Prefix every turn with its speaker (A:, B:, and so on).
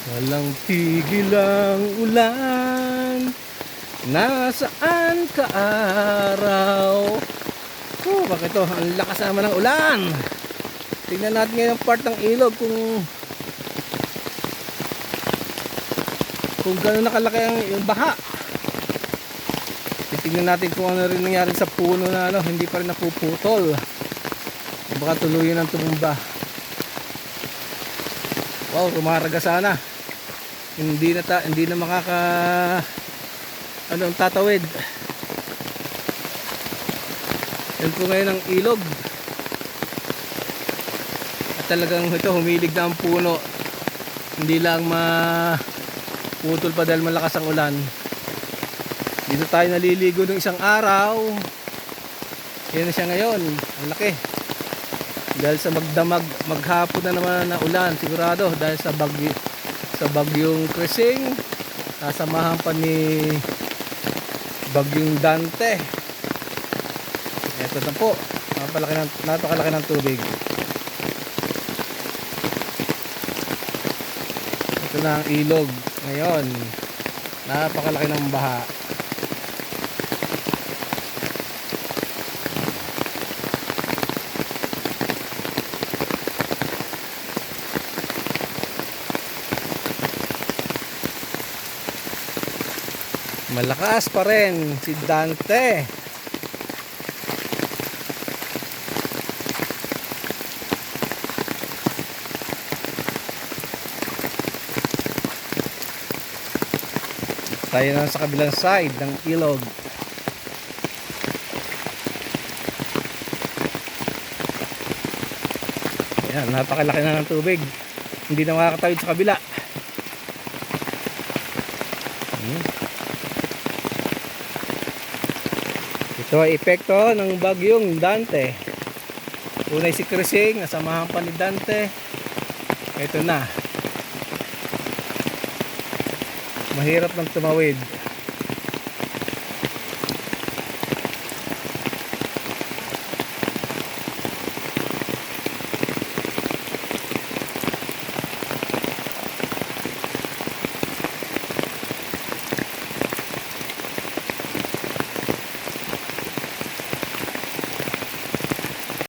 A: Walang tigil ang ulan. Nasaan ka araw? Oh, bakit to? Ang lakas naman ng ulan. Tingnan natin ngayon ang part ng ilog kung gano'n nakalaki yung baha. Titingnan natin kung ano rin nangyari sa puno na hindi pa rin napuputol. Baka tuluyan ang tumumba. Wow, rumaraga sana. Hindi na makaka tatawid. Yan po ngayon ang ilog. At talagang ito, humilig na ang puno. Hindi lang maputol pa dahil malakas ang ulan. Dito tayo naliligo ng isang araw. Yan na siya ngayon. Ang laki. Dahil sa magdamag, maghapon na naman na ulan, sigurado. Dahil sa bagyong Kresing. Nasamahan pa ni bagyong Dante. Ito na po, napakalaki ng tubig. Ito na ang ilog ngayon. Napakalaki ng baha. Malakas pa rin si Dante. Tayo na sa kabilang side ng ilog. Ayan, napakalaki na ng tubig. Hindi na makakatawid sa kabila. Ito ay epekto ng bagyong Dante. Unay si Kresing, nasamahan pa ni Dante. Ito na. Mahirap nang tumawid.